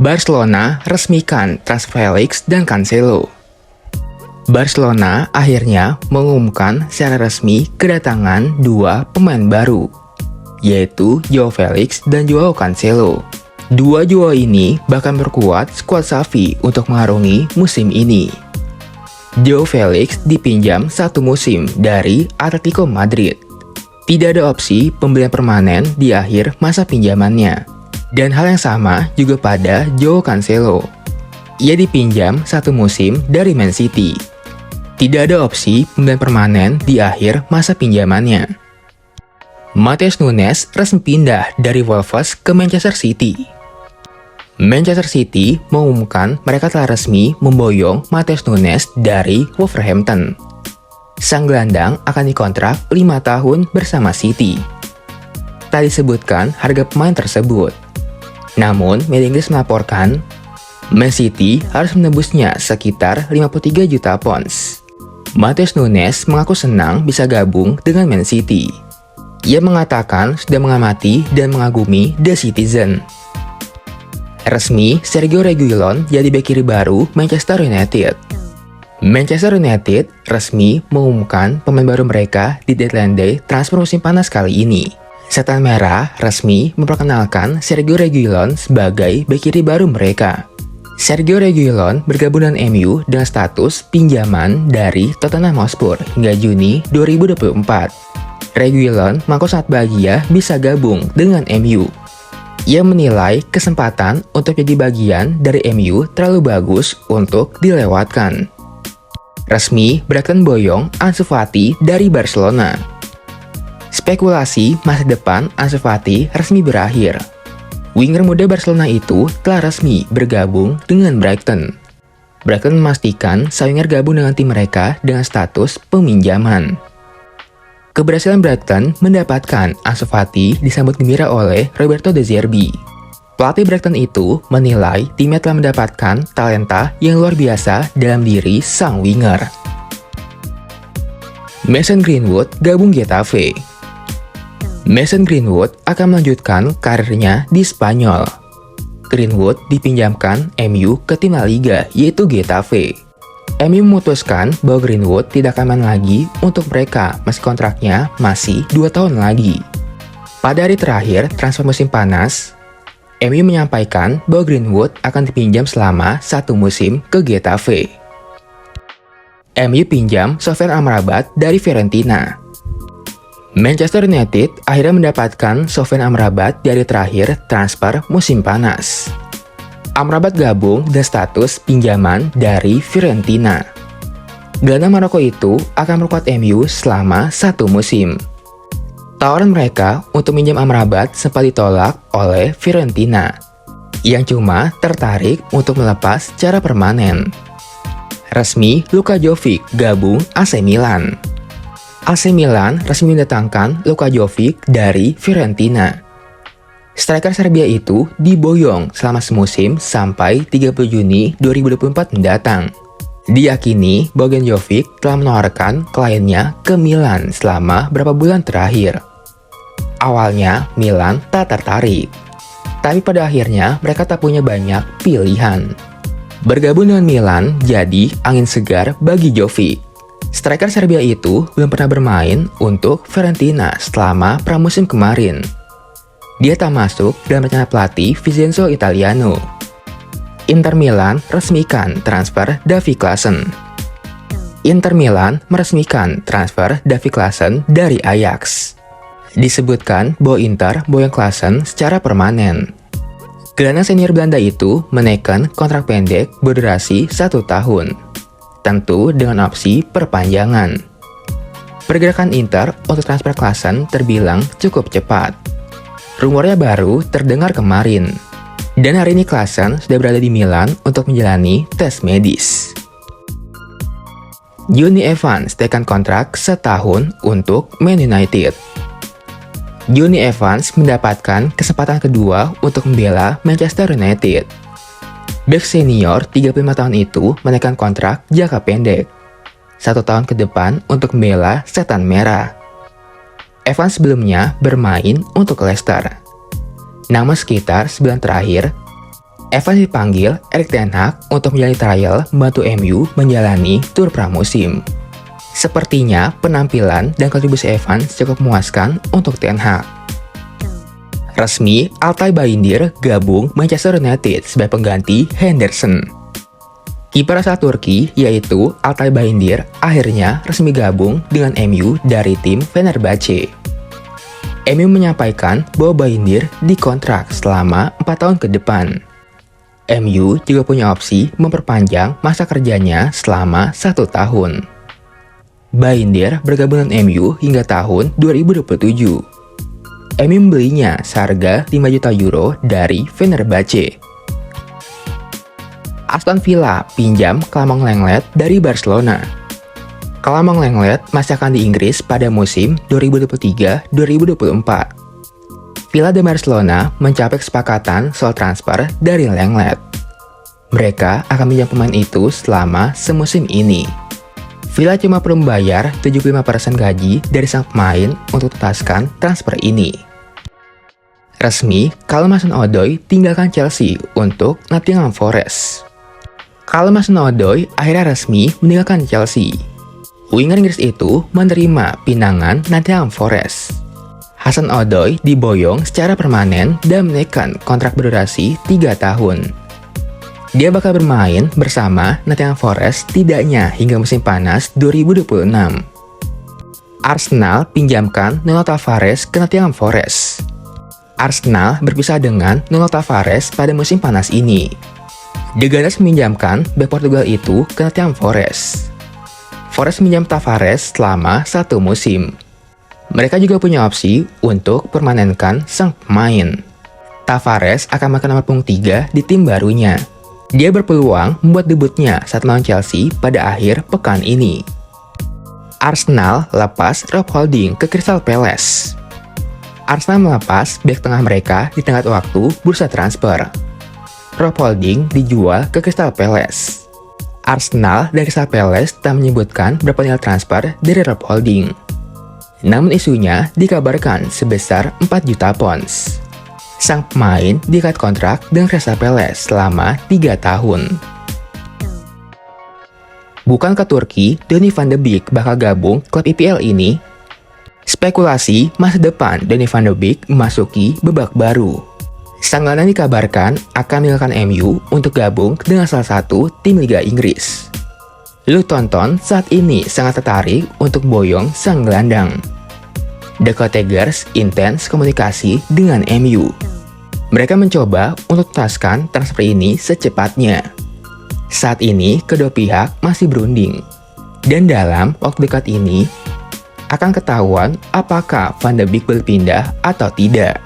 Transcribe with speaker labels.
Speaker 1: Barcelona resmikan transfer Felix dan Cancelo. Barcelona akhirnya mengumumkan secara resmi kedatangan dua pemain baru, yaitu Joao Felix dan Joao Cancelo. Dua duo ini bahkan memperkuat skuad Xavi untuk mengarungi musim ini. Joao Felix dipinjam satu musim dari Atletico Madrid. Tidak ada opsi pembelian permanen di akhir masa pinjamannya. Dan hal yang sama juga pada Joao Cancelo. Ia dipinjam satu musim dari Man City. Tidak ada opsi pembelian permanen di akhir masa pinjamannya. Matheus Nunes resmi pindah dari Wolves ke Manchester City. Manchester City mengumumkan mereka telah resmi memboyong Matheus Nunes dari Wolverhampton. Sang gelandang akan dikontrak 5 tahun bersama City. Tak disebutkan harga pemain tersebut. Namun, media Inggris melaporkan, Man City harus menebusnya sekitar 53 juta pounds. Matheus Nunes mengaku senang bisa gabung dengan Man City. Ia mengatakan sudah mengamati dan mengagumi The Citizen. Resmi, Sergio Reguilon jadi bek kiri baru Manchester United. Manchester United resmi mengumumkan pemain baru mereka di deadline day transfer musim panas kali ini. Setan Merah resmi memperkenalkan Sergio Reguilon sebagai bek kiri baru mereka. Sergio Reguilon bergabung dengan MU dengan status pinjaman dari Tottenham Hotspur hingga Juni 2024. Reguilon mengaku sangat bahagia bisa gabung dengan MU. Ia menilai kesempatan untuk jadi bagian dari MU terlalu bagus untuk dilewatkan. Resmi, Brighton boyong Ansu Fati dari Barcelona. Spekulasi masa depan Ansu Fati resmi berakhir. Winger muda Barcelona itu telah resmi bergabung dengan Brighton. Brighton memastikan sang winger gabung dengan tim mereka dengan status peminjaman. Keberhasilan Brighton mendapatkan Ansu Fati disambut gembira oleh Roberto De Zerbi. Pelatih Brighton itu menilai timnya telah mendapatkan talenta yang luar biasa dalam diri sang winger. Mason Greenwood gabung Getafe. Mason Greenwood akan melanjutkan karirnya di Spanyol. Greenwood dipinjamkan MU ke tim La Liga yaitu Getafe. MU memutuskan bahwa Greenwood tidak akan main lagi untuk mereka meski kontraknya masih 2 tahun lagi. Pada hari terakhir transfer musim panas, MU menyampaikan bahwa Greenwood akan dipinjam selama 1 musim ke Getafe. MU pinjam Sofyan Amrabat dari Fiorentina. Manchester United akhirnya mendapatkan Sofyan Amrabat dari terakhir transfer musim panas. Amrabat gabung dan status pinjaman dari Fiorentina. Gelandang Maroko itu akan memperkuat MU selama 1 musim. Tawaran mereka untuk minjam Amrabat sempat ditolak oleh Fiorentina, yang cuma tertarik untuk melepas secara permanen. Resmi, Luka Jovic gabung AC Milan. AC Milan resmi mendatangkan Luka Jovic dari Fiorentina. Striker Serbia itu diboyong selama semusim sampai 30 Juni 2024 mendatang. Diyakini Bojan Jovic telah menawarkan kliennya ke Milan selama beberapa bulan terakhir. Awalnya Milan tak tertarik, tapi pada akhirnya mereka tak punya banyak pilihan. Bergabung dengan Milan jadi angin segar bagi Jovic. Striker Serbia itu belum pernah bermain untuk Fiorentina selama pramusim kemarin. Dia tak masuk dalam rencana pelatih Vincenzo Italiano. Inter Milan resmikan transfer Davy Klaassen. Inter Milan meresmikan transfer Davy Klaassen dari Ajax. Disebutkan bahwa Inter boyong Klaassen secara permanen. Gelandang senior Belanda itu menekan kontrak pendek berdurasi 1 tahun. Tentu dengan opsi perpanjangan. Pergerakan Inter untuk transfer Klaassen terbilang cukup cepat. Rumornya baru terdengar kemarin. Dan hari ini Klaassen sudah berada di Milan untuk menjalani tes medis. Jonny Evans tekan kontrak setahun untuk Man United. Jonny Evans mendapatkan kesempatan kedua untuk membela Manchester United. Bek senior 35 tahun itu menekan kontrak jangka pendek 1 tahun ke depan untuk membela Setan Merah. Evans sebelumnya bermain untuk Leicester. Namun sekitar sebulan terakhir, Evans dipanggil Erik ten Hag untuk menjalani trial membantu MU menjalani tur pramusim. Sepertinya penampilan dan kontribusi Evans cukup memuaskan untuk ten Hag. Resmi, Altay Bayındır gabung Manchester United sebagai pengganti Henderson. Kiper asal Turki yaitu Altay Bayındır akhirnya resmi gabung dengan MU dari tim Fenerbahce. MU menyampaikan bahwa Bayındır dikontrak selama 4 tahun ke depan. MU juga punya opsi memperpanjang masa kerjanya selama 1 tahun. Bayındır bergabung dengan MU hingga tahun 2027. MU membelinya seharga 5 juta euro dari Fenerbahce. Aston Villa pinjam Clement Lenglet dari Barcelona. Clement Lenglet masih akan di Inggris pada musim 2023-2024. Villa dan Barcelona mencapai kesepakatan soal transfer dari Lenglet. Mereka akan pinjam pemain itu selama semusim ini. Villa cuma perlu membayar 75% gaji dari sang pemain untuk tuntaskan transfer ini. Resmi, Callum Hudson-Odoi tinggalkan Chelsea untuk Nottingham Forest. Callum Hudson-Odoi akhirnya resmi meninggalkan Chelsea. Winger Inggris itu menerima pinangan Nottingham Forest. Hudson-Odoi diboyong secara permanen dan menaikkan kontrak berdurasi 3 tahun. Dia bakal bermain bersama Nottingham Forest tidaknya hingga musim panas 2026. Arsenal pinjamkan Nuno Tavares ke Nottingham Forest. Arsenal berpisah dengan Nuno Tavares pada musim panas ini. The Gunners meminjamkan bek Portugal itu ke Nottingham Forest. Forest meminjam Tavares selama 1 musim. Mereka juga punya opsi untuk permanenkan sang pemain. Tavares akan makan nomor punggung 3 di tim barunya. Dia berpeluang membuat debutnya saat melawan Chelsea pada akhir pekan ini. Arsenal lepas Rob Holding ke Crystal Palace. Arsenal melepas bek tengah mereka di tengah waktu bursa transfer. Rob Holding dijual ke Crystal Palace. Arsenal dan Crystal Palace tak menyebutkan berapa nilai transfer dari Rob Holding. Namun isunya dikabarkan sebesar 4 juta pounds. Sang pemain diikat kontrak dengan Crystal Palace selama 3 tahun. Bukankah Turki, Donny van de Beek bakal gabung klub IPL ini? Spekulasi masa depan Donny van de Beek memasuki babak baru. Sang gelandang dikabarkan akan meninggalkan MU untuk gabung dengan salah satu tim Liga Inggris. Luton Town saat ini sangat tertarik untuk boyong sang gelandang. The Tigers intens komunikasi dengan MU. Mereka mencoba untuk tuntaskan transfer ini secepatnya. Saat ini kedua pihak masih berunding. Dan dalam waktu dekat ini akan ketahuan apakah Van de Beek berpindah atau tidak.